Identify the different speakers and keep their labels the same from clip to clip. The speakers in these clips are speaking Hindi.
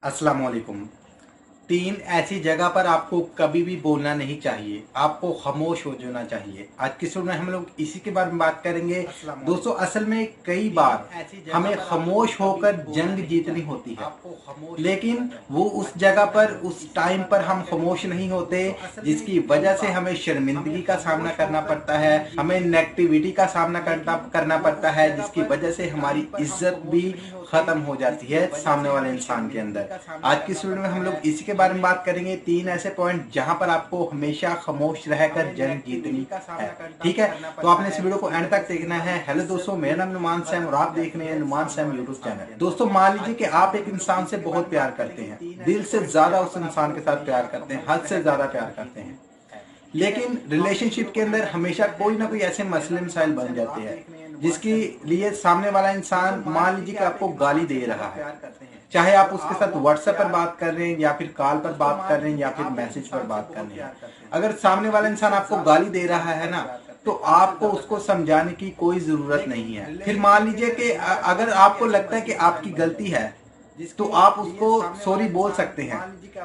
Speaker 1: अस्सलाम वालेकुम। तीन ऐसी जगह पर आपको कभी भी बोलना नहीं चाहिए, आपको खामोश हो जाना चाहिए। आज की वीडियो में हम लोग इसी के बारे में बात करेंगे। दोस्तों, असल में कई बार हमें खामोश होकर जंग जीतनी होती है, लेकिन वो उस जगह पर उस टाइम पर हम खामोश नहीं होते, जिसकी वजह से हमें शर्मिंदगी का सामना करना पड़ता है, हमें नेगेटिविटी का सामना करना पड़ता है, जिसकी वजह से हमारी इज्जत भी खत्म हो जाती है सामने वाले इंसान के अंदर। आज की इस वीडियो में हम लोग इसी के बारे में बात करेंगे, तीन ऐसे पॉइंट जहां पर आपको हमेशा खामोश रहकर जंग जीतनी है। ठीक है, तो आपने इस वीडियो को एंड तक देखना है। हेलो दोस्तों, मेरा नाम नुमान सैम और आप देख रहे हैं नुमान सैम यूट्यूब चैनल। दोस्तों, मान लीजिए कि आप एक इंसान से बहुत प्यार करते हैं, दिल से ज्यादा उस इंसान के साथ प्यार करते हैं, हद से ज्यादा प्यार करते हैं, लेकिन रिलेशनशिप के अंदर हमेशा कोई ना कोई ऐसे मसले मसाइल बन जाते हैं जिसके लिए सामने वाला इंसान मान लीजिए कि आपको गाली दे रहा है, चाहे आप उसके साथ व्हाट्सएप पर बात कर रहे हैं या फिर कॉल पर बात कर रहे हैं या फिर मैसेज पर बात कर रहे हैं। अगर सामने वाला इंसान आपको गाली दे रहा है ना, तो आपको उसको समझाने की कोई जरूरत नहीं है। फिर मान लीजिए कि अगर आपको लगता है कि आपकी गलती है तो आप उसको सॉरी बोल सकते हैं,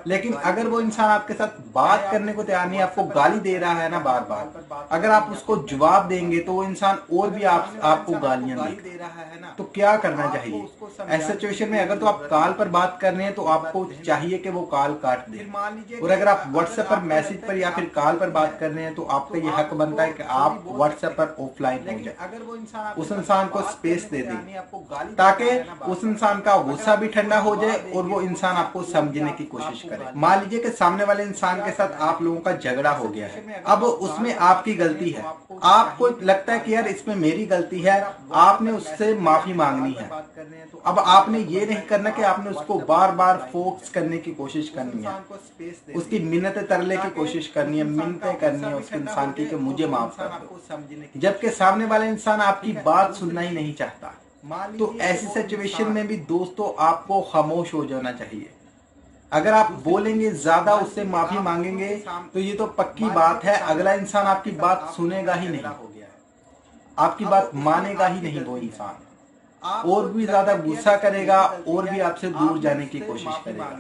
Speaker 1: लेकिन अगर वो इंसान आपके साथ बात करने को तैयार नहीं, आपको गाली दे रहा है ना बार बार, अगर आप उसको जवाब देंगे तो वो इंसान और भी आपको गालियां दे रहा है ना, तो क्या करना चाहिए ऐसे सिचुएशन में? अगर तो आप कॉल पर बात कर रहे हैं तो आपको चाहिए कि वो कॉल काट दे, और अगर आप व्हाट्सएप पर मैसेज पर या फिर कॉल पर बात कर रहे हैं तो आपका ये हक बनता है कि आप व्हाट्सएप पर ऑफलाइन हो जाए, अगर वो इंसान उस इंसान को स्पेस दे दें ताकि उस इंसान का गुस्सा भी ठंडा हो जाए और वो इंसान आपको समझने की कोशिश करे। मान लीजिए कि सामने वाले इंसान के साथ आप लोगों का झगड़ा हो गया है, अब उसमें आपकी गलती है, आपको लगता है कि यार इसमें मेरी गलती है, आपने उससे माफी मांगनी है। अब आपने ये नहीं करना कि आपने उसको बार बार फोकस करने की कोशिश करनी है, उसकी मिन्नतें तरले की कोशिश करनी है, मिन्नतें करनी है उसके इंसान की कि मुझे माफ कर दो, जबकि सामने वाला इंसान आपकी बात सुनना ही नहीं चाहता। तो ऐसी सिचुएशन में भी दोस्तों आपको खामोश हो जाना चाहिए। अगर आप बोलेंगे ज्यादा, उससे माफी मांगेंगे, तो ये तो पक्की बात है अगला इंसान आपकी बात सुनेगा ही नहीं, आपकी बात मानेगा ही नहीं वो इंसान, और भी ज्यादा गुस्सा करेगा और भी आपसे दूर जाने की कोशिश करेगा।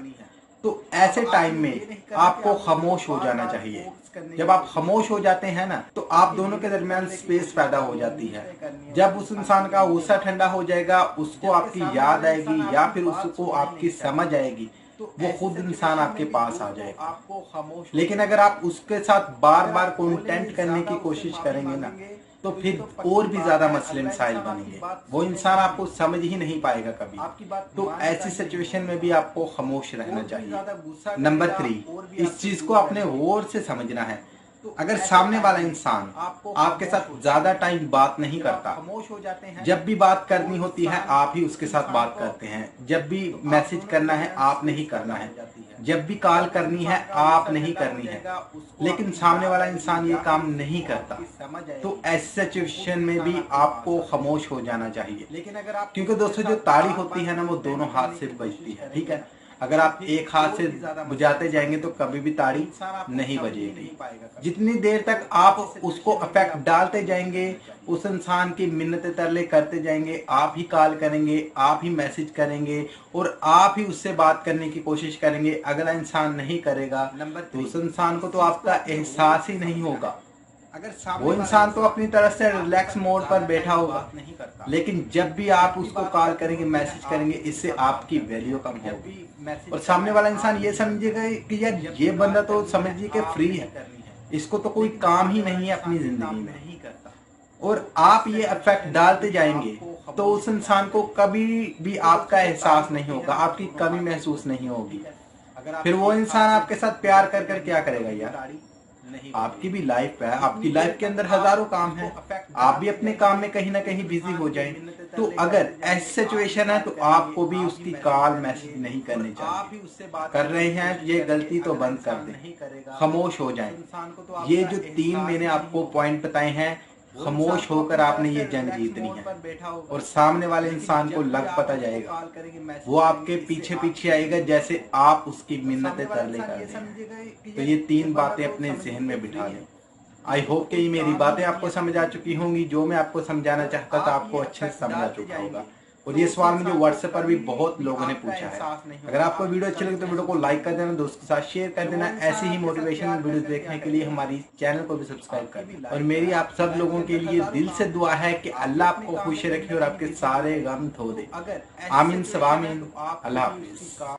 Speaker 1: तो ऐसे टाइम में आपको खामोश हो जाना चाहिए। जब आप खामोश हो जाते हैं ना, तो आप दोनों के दरमियान स्पेस पैदा हो जाती है। जब उस इंसान का गुस्सा ठंडा हो जाएगा, उसको आपकी याद आएगी या फिर उसको आपकी समझ आएगी, वो खुद इंसान आपके पास आ जाएगा। लेकिन अगर आप उसके साथ बार बार कंटेंट करने की कोशिश करेंगे ना, तो फिर और भी ज्यादा मसले मसाइल बनेंगे, वो इंसान आपको समझ ही नहीं पाएगा कभी। तो ऐसी सिचुएशन में भी आपको खामोश रहना चाहिए। नंबर 3, इस चीज को आपने गौर से समझना है। अगर सामने वाला इंसान आपके साथ ज्यादा टाइम बात नहीं करता, खामोश हो जाते हैं, जब भी बात करनी होती है आप ही उसके साथ बात करते हैं, जब भी मैसेज करना है आपने ही करना है, जब भी कॉल करनी है आप नहीं करनी है, लेकिन सामने वाला इंसान ये काम नहीं करता, तो ऐसे सिचुएशन में भी आपको खामोश हो जाना चाहिए। लेकिन अगर आप, क्योंकि दोस्तों जो ताड़ी होती है ना वो दोनों हाथ से बजती है। ठीक है, अगर आप एक हाथ से बुझाते जाएंगे तो कभी भी ताड़ी नहीं बजेगी। जितनी देर तक आप उसको अफेक्ट डालते जाएंगे, उस इंसान की मिन्नतें तरले करते जाएंगे, आप ही कॉल करेंगे, आप ही मैसेज करेंगे और आप ही उससे बात करने की कोशिश करेंगे, अगला इंसान नहीं करेगा, तो उस इंसान को तो आपका एहसास ही नहीं होगा। वो इंसान तो अपनी तरफ से रिलैक्स मोड पर बैठा होगा, लेकिन जब भी आप उसको कॉल करेंगे, मैसेज करेंगे, इससे आपकी वैल्यू कम होगी और सामने वाला इंसान ये समझेगा कि यार ये बंदा तो समझिए कि फ्री है, इसको तो कोई काम ही नहीं है अपनी जिंदगी में, और आप ये इफेक्ट डालते जाएंगे तो उस इंसान को कभी भी आपका एहसास नहीं होगा, आपकी कमी महसूस नहीं होगी। फिर वो इंसान आपके साथ प्यार कर कर क्या करेगा यार? आपकी भी लाइफ है, आपकी लाइफ के अंदर हजारों काम है, आप भी अपने काम में कहीं ना कहीं बिजी हो जाएं। तो अगर ऐसी सिचुएशन है तो आपको भी उसकी कॉल मैसेज नहीं करनी चाहिए। कर रहे हैं ये गलती तो बंद कर दें, खामोश हो जाएं। ये जो 3 मैंने आपको पॉइंट बताए हैं, खामोश होकर आपने ये जंग जीतनी है और सामने वाले इंसान को लग पता जाएगा, वो आपके पीछे पीछे आएगा जैसे आप उसकी मिन्नतें तरले कर दें। तो ये 3 बातें अपने जहन में बिठा लें। आई होप कि ये मेरी बातें आपको समझ आ चुकी होंगी, जो मैं आपको समझाना चाहता था आपको अच्छे से समझ आ चुका होगा। और ये सवाल मुझे व्हाट्सएप पर भी बहुत लोगों ने पूछा है। अगर आपको वीडियो अच्छी लगे तो वीडियो को लाइक कर देना, दोस्तों के साथ शेयर कर देना। ऐसी ही मोटिवेशनल वीडियो देखने के लिए हमारी चैनल को भी सब्सक्राइब कर देना। और मेरी आप सब लोगों के लिए दिल से दुआ है कि अल्लाह आपको खुश रखे और आपके सारे गम धो दे। आमीन सब आमीन। अल्लाह हाफिज।